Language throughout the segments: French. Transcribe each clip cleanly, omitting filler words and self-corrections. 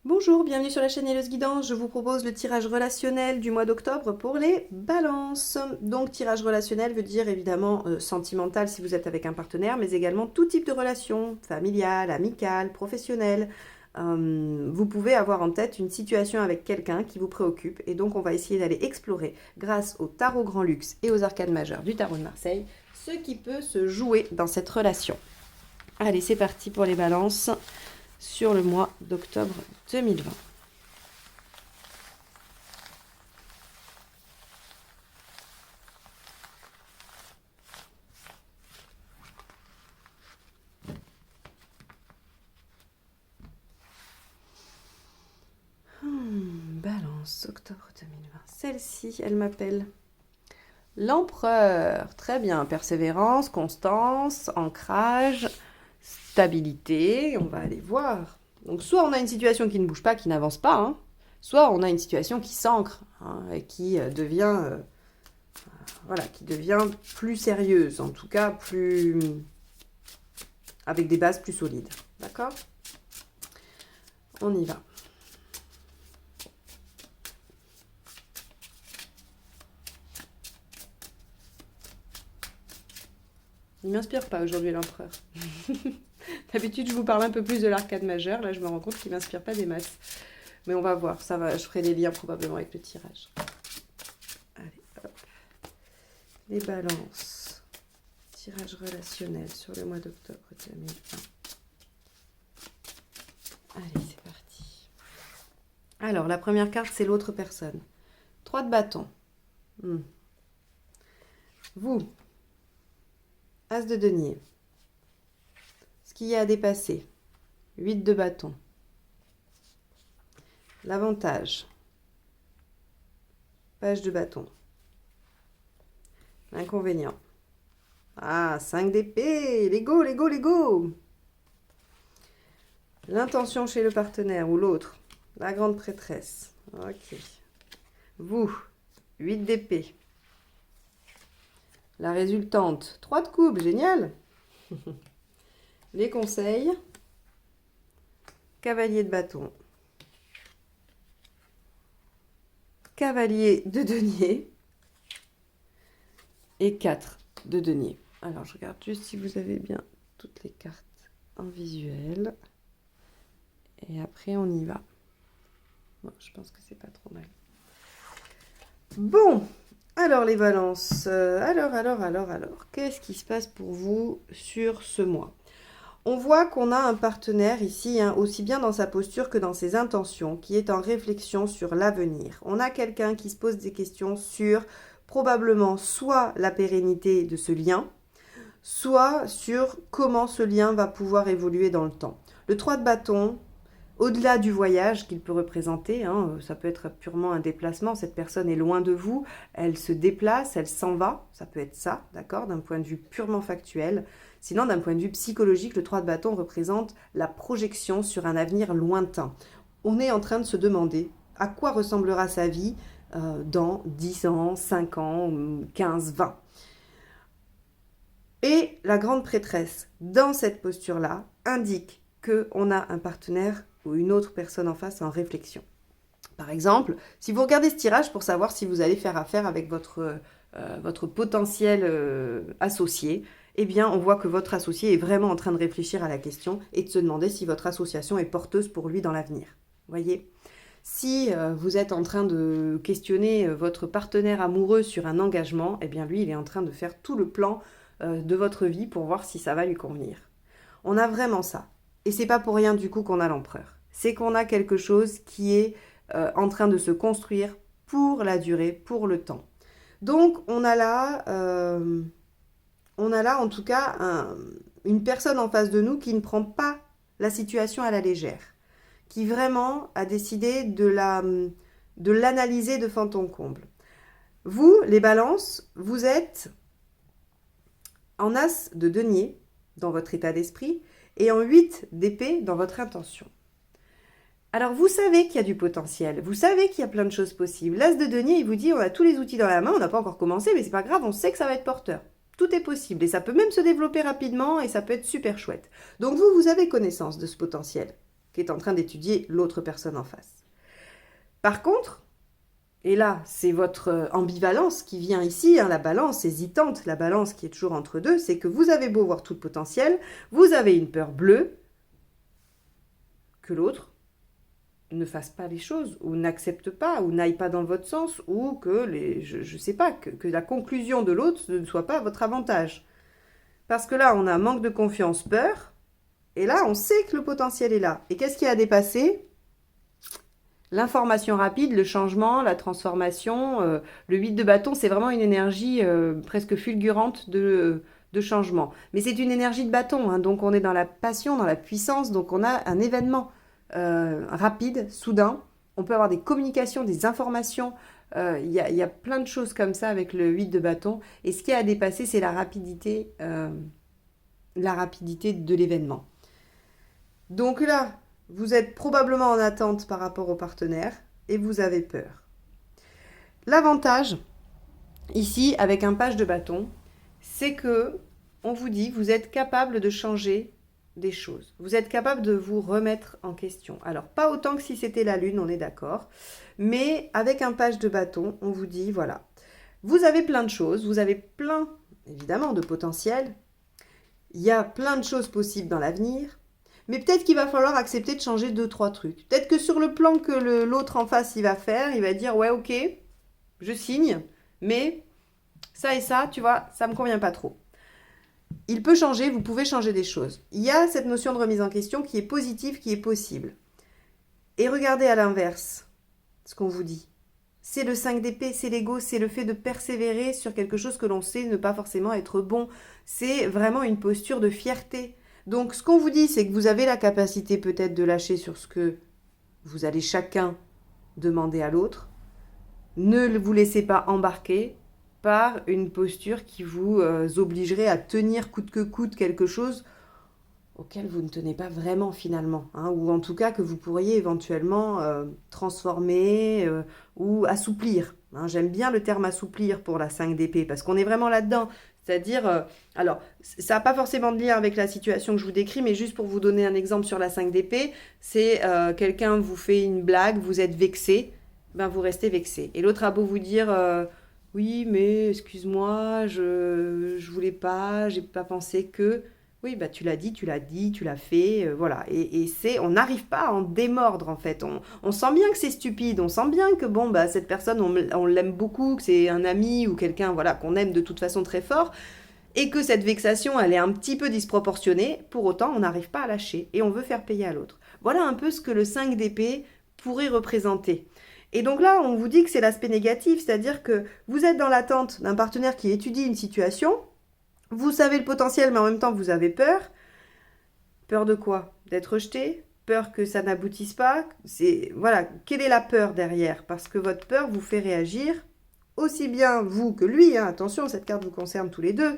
Bonjour, bienvenue sur la chaîne Hello's Guidance. Je vous propose le tirage relationnel du mois d'octobre pour les balances. Donc tirage relationnel veut dire évidemment sentimental si vous êtes avec un partenaire, mais également tout type de relation, familiale, amicale, professionnelle. Vous pouvez avoir en tête une situation avec quelqu'un qui vous préoccupe et donc on va essayer d'aller explorer grâce au tarot Grand Luxe et aux arcanes majeures du tarot de Marseille ce qui peut se jouer dans cette relation. Allez, c'est parti pour les balances sur le mois d'octobre 2020. Balance, octobre 2020. Celle-ci, elle m'appelle l'empereur. Très bien, persévérance, constance, ancrage, stabilité. On va aller voir. Donc soit on a une situation qui ne bouge pas, qui n'avance pas, hein, soit on a une situation qui s'ancre et qui devient, voilà, qui devient plus sérieuse, en tout cas plus avec des bases plus solides. D'accord? On y va. Il m'inspire pas aujourd'hui l'empereur. D'habitude, je vous parle un peu plus de l'arcade majeure. Là, je me rends compte qu'il m'inspire pas des masses. Mais on va voir, ça va. Je ferai des liens probablement avec le tirage. Allez, hop. Les balances. Tirage relationnel sur le mois d'octobre 2020. Allez, c'est parti. Alors, la première carte, c'est l'autre personne. 3 de bâton. Vous. As de denier. Ce qu'il y a à dépasser. 8 de bâton. L'avantage. Page de bâton. L'inconvénient. Ah, 5 d'épée. L'ego, l'ego, l'ego. L'intention chez le partenaire ou l'autre. La grande prêtresse. Ok. Vous. 8 d'épée. La résultante. 3 de coupe. Génial. Les conseils. Cavalier de bâton. Cavalier de denier. Et 4 de denier. Alors, je regarde juste si vous avez bien toutes les cartes en visuel. Et après, on y va. Bon, je pense que c'est pas trop mal. Bon, alors les balances. Alors. Qu'est-ce qui se passe pour vous sur ce mois? On voit qu'on a un partenaire ici, hein, aussi bien dans sa posture que dans ses intentions, qui est en réflexion sur l'avenir. On a quelqu'un qui se pose des questions sur probablement soit la pérennité de ce lien, soit sur comment ce lien va pouvoir évoluer dans le temps. Le 3 de bâton, au-delà du voyage qu'il peut représenter, hein, ça peut être purement un déplacement, cette personne est loin de vous, elle se déplace, elle s'en va, ça peut être ça, d'accord, d'un point de vue purement factuel. Sinon, d'un point de vue psychologique, le 3 de bâton représente la projection sur un avenir lointain. On est en train de se demander à quoi ressemblera sa vie dans 10 ans, 5 ans, 15, 20. Et la grande prêtresse, dans cette posture-là, indique qu'on a un partenaire ou une autre personne en face en réflexion. Par exemple, si vous regardez ce tirage pour savoir si vous allez faire affaire avec votre potentiel associé, eh bien, on voit que votre associé est vraiment en train de réfléchir à la question et de se demander si votre association est porteuse pour lui dans l'avenir. Voyez ? Si vous êtes en train de questionner votre partenaire amoureux sur un engagement, eh bien, lui, il est en train de faire tout le plan de votre vie pour voir si ça va lui convenir. On a vraiment ça. Et c'est pas pour rien du coup qu'on a l'empereur. C'est qu'on a quelque chose qui est en train de se construire pour la durée, pour le temps. Donc on a là en tout cas une personne en face de nous qui ne prend pas la situation à la légère, qui vraiment a décidé de l'analyser de fond en comble. Vous, les balances, vous êtes en as de denier dans votre état d'esprit et en 8 d'épée dans votre intention. Alors vous savez qu'il y a du potentiel, vous savez qu'il y a plein de choses possibles. L'as de denier, il vous dit on a tous les outils dans la main, on n'a pas encore commencé, mais c'est pas grave, on sait que ça va être porteur. Tout est possible et ça peut même se développer rapidement et ça peut être super chouette. Donc vous avez connaissance de ce potentiel. qui est en train d'étudier l'autre personne en face. Par contre, et là, c'est votre ambivalence qui vient ici, la balance hésitante, la balance qui est toujours entre deux, c'est que vous avez beau voir tout le potentiel, vous avez une peur bleue que l'autre ne fasse pas les choses, ou n'accepte pas, ou n'aille pas dans votre sens, ou que, je sais pas, que la conclusion de l'autre ne soit pas à votre avantage. Parce que là, on a un manque de confiance, peur, et là, on sait que le potentiel est là. Et qu'est-ce qui a dépassé ? L'information rapide, le changement, la transformation. Le 8 de bâton, c'est vraiment une énergie presque fulgurante de changement. Mais c'est une énergie de bâton, donc on est dans la passion, dans la puissance, donc on a un événement rapide, soudain. On peut avoir des communications, des informations. Il y a plein de choses comme ça avec le 8 de bâton. Et ce qui a dépassé, c'est la rapidité de l'événement. Donc là, vous êtes probablement en attente par rapport au partenaire et vous avez peur. L'avantage, ici, avec un page de bâton, c'est que on vous dit vous êtes capable de changer des choses. Vous êtes capable de vous remettre en question. Alors, pas autant que si c'était la lune, on est d'accord. Mais avec un page de bâton, on vous dit, voilà, vous avez plein de choses, vous avez plein, évidemment, de potentiel. Il y a plein de choses possibles dans l'avenir. Mais peut-être qu'il va falloir accepter de changer 2-3 trucs. Peut-être que sur le plan que l'autre en face, il va faire, il va dire, ouais, ok, je signe, mais ça et ça, tu vois, ça me convient pas trop. Il peut changer, vous pouvez changer des choses. Il y a cette notion de remise en question qui est positive, qui est possible. Et regardez à l'inverse ce qu'on vous dit. C'est le 5 d'épée, c'est l'ego, c'est le fait de persévérer sur quelque chose que l'on sait ne pas forcément être bon. C'est vraiment une posture de fierté. Donc, ce qu'on vous dit, c'est que vous avez la capacité peut-être de lâcher sur ce que vous allez chacun demander à l'autre. Ne vous laissez pas embarquer par une posture qui vous obligerait à tenir coûte que coûte quelque chose auquel vous ne tenez pas vraiment finalement, ou en tout cas que vous pourriez éventuellement transformer ou assouplir. J'aime bien le terme assouplir pour la 5 d'épée parce qu'on est vraiment là-dedans. C'est-à-dire, alors, ça n'a pas forcément de lien avec la situation que je vous décris, mais juste pour vous donner un exemple sur la 5 d'épée, c'est quelqu'un vous fait une blague, vous êtes vexé, ben vous restez vexé. Et l'autre a beau vous dire, oui, mais excuse-moi, je voulais pas, j'ai pas pensé que... Oui, bah tu l'as dit, tu l'as fait, voilà. Et c'est, on n'arrive pas à en démordre en fait. On sent bien que c'est stupide, on sent bien que bon, bah cette personne, on l'aime beaucoup, que c'est un ami ou quelqu'un, voilà, qu'on aime de toute façon très fort, et que cette vexation, elle est un petit peu disproportionnée. Pour autant, on n'arrive pas à lâcher et on veut faire payer à l'autre. Voilà un peu ce que le 5 d'épée pourrait représenter. Et donc là, on vous dit que c'est l'aspect négatif, c'est-à-dire que vous êtes dans l'attente d'un partenaire qui étudie une situation. Vous savez le potentiel, mais en même temps, vous avez peur. Peur de quoi ? D'être rejeté ? Peur que ça n'aboutisse pas ? Voilà, quelle est la peur derrière ? Parce que votre peur vous fait réagir, aussi bien vous que lui, attention, cette carte vous concerne tous les deux,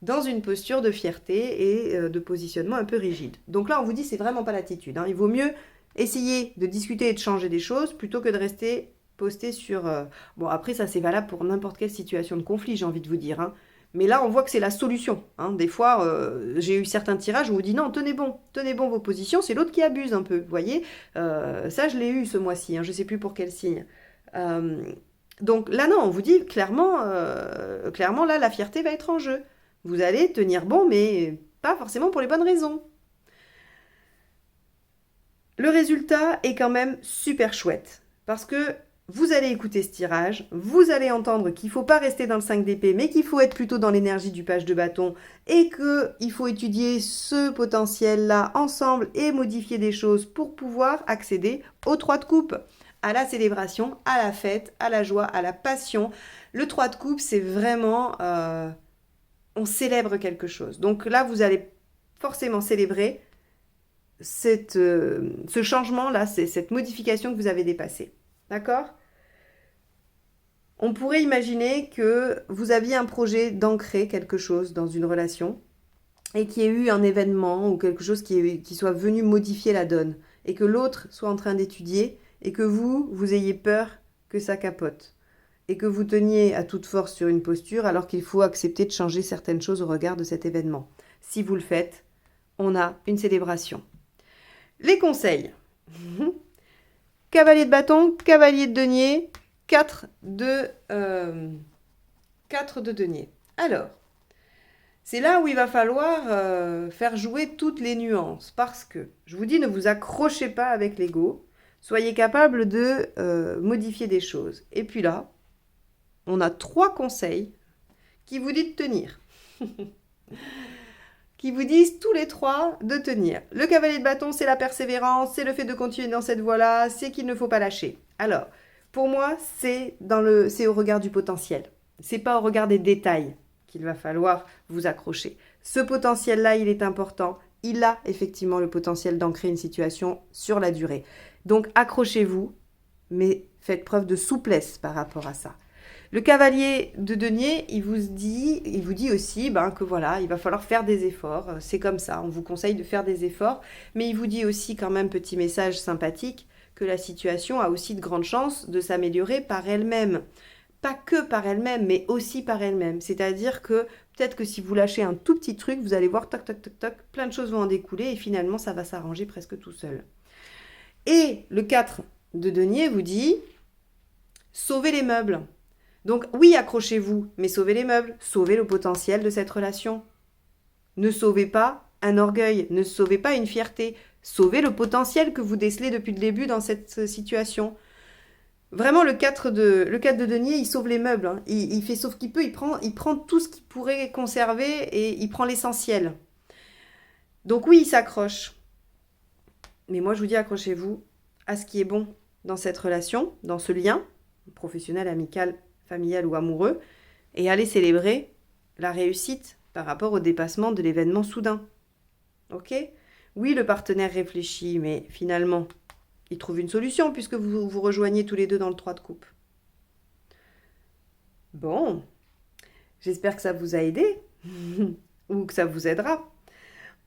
dans une posture de fierté et de positionnement un peu rigide. Donc là, on vous dit, c'est vraiment pas l'attitude. Il vaut mieux essayer de discuter et de changer des choses plutôt que de rester posté sur... Bon, après, ça, c'est valable pour n'importe quelle situation de conflit, j'ai envie de vous dire, Mais là, on voit que c'est la solution. Des fois, j'ai eu certains tirages où on vous dit non, tenez bon vos positions, c'est l'autre qui abuse un peu, vous voyez. Ça, je l'ai eu ce mois-ci, je ne sais plus pour quel signe. Donc là, non, on vous dit clairement, là, la fierté va être en jeu. Vous allez tenir bon, mais pas forcément pour les bonnes raisons. Le résultat est quand même super chouette, parce que vous allez écouter ce tirage, vous allez entendre qu'il ne faut pas rester dans le 5 d'épée, mais qu'il faut être plutôt dans l'énergie du page de bâton et qu'il faut étudier ce potentiel-là ensemble et modifier des choses pour pouvoir accéder au 3 de coupe, à la célébration, à la fête, à la joie, à la passion. Le 3 de coupe, c'est vraiment... on célèbre quelque chose. Donc là, vous allez forcément célébrer ce changement-là, cette modification que vous avez dépassée. D'accord ? On pourrait imaginer que vous aviez un projet d'ancrer quelque chose dans une relation et qu'il y ait eu un événement ou quelque chose qui soit venu modifier la donne et que l'autre soit en train d'étudier et que vous ayez peur que ça capote et que vous teniez à toute force sur une posture alors qu'il faut accepter de changer certaines choses au regard de cet événement. Si vous le faites, on a une célébration. Les conseils. Cavalier de bâton, cavalier de denier, 4 de denier. Alors, c'est là où il va falloir faire jouer toutes les nuances. Parce que, je vous dis, ne vous accrochez pas avec l'ego. Soyez capable de modifier des choses. Et puis là, on a 3 conseils qui vous disent de tenir. Qui vous disent tous les 3 de tenir. Le cavalier de bâton, c'est la persévérance, c'est le fait de continuer dans cette voie-là, c'est qu'il ne faut pas lâcher. Alors, pour moi, c'est au regard du potentiel. C'est pas au regard des détails qu'il va falloir vous accrocher. Ce potentiel-là, il est important. Il a effectivement le potentiel d'ancrer une situation sur la durée. Donc, accrochez-vous, mais faites preuve de souplesse par rapport à ça. Le cavalier de denier, il vous dit aussi que voilà, il va falloir faire des efforts. C'est comme ça, on vous conseille de faire des efforts. Mais il vous dit aussi quand même, petit message sympathique, que la situation a aussi de grandes chances de s'améliorer par elle-même. Pas que par elle-même, mais aussi par elle-même. C'est-à-dire que peut-être que si vous lâchez un tout petit truc, vous allez voir, toc, toc, toc, toc, plein de choses vont en découler et finalement, ça va s'arranger presque tout seul. Et le 4 de denier vous dit, sauvez les meubles. Donc oui, accrochez-vous, mais sauvez les meubles, sauvez le potentiel de cette relation. Ne sauvez pas un orgueil, ne sauvez pas une fierté, sauvez le potentiel que vous décelez depuis le début dans cette situation. Vraiment, le 4 de denier, il sauve les meubles. Hein. Il fait sauf qu'il peut, il prend tout ce qu'il pourrait conserver et il prend l'essentiel. Donc oui, il s'accroche. Mais moi, je vous dis, accrochez-vous à ce qui est bon dans cette relation, dans ce lien, professionnel, amical, familial ou amoureux, et allez célébrer la réussite par rapport au dépassement de l'événement soudain. Ok ? Oui, le partenaire réfléchit, mais finalement, il trouve une solution puisque vous vous rejoignez tous les deux dans le 3 de coupe. Bon, j'espère que ça vous a aidé ou que ça vous aidera.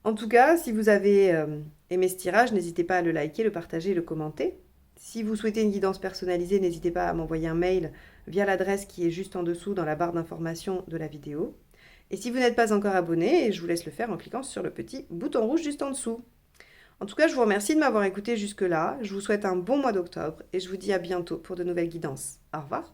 En tout cas, si vous avez aimé ce tirage, n'hésitez pas à le liker, le partager, le commenter. Si vous souhaitez une guidance personnalisée, n'hésitez pas à m'envoyer un mail via l'adresse qui est juste en dessous dans la barre d'information de la vidéo. Et si vous n'êtes pas encore abonné, je vous laisse le faire en cliquant sur le petit bouton rouge juste en dessous. En tout cas, je vous remercie de m'avoir écouté jusque-là. Je vous souhaite un bon mois d'octobre et je vous dis à bientôt pour de nouvelles guidances. Au revoir.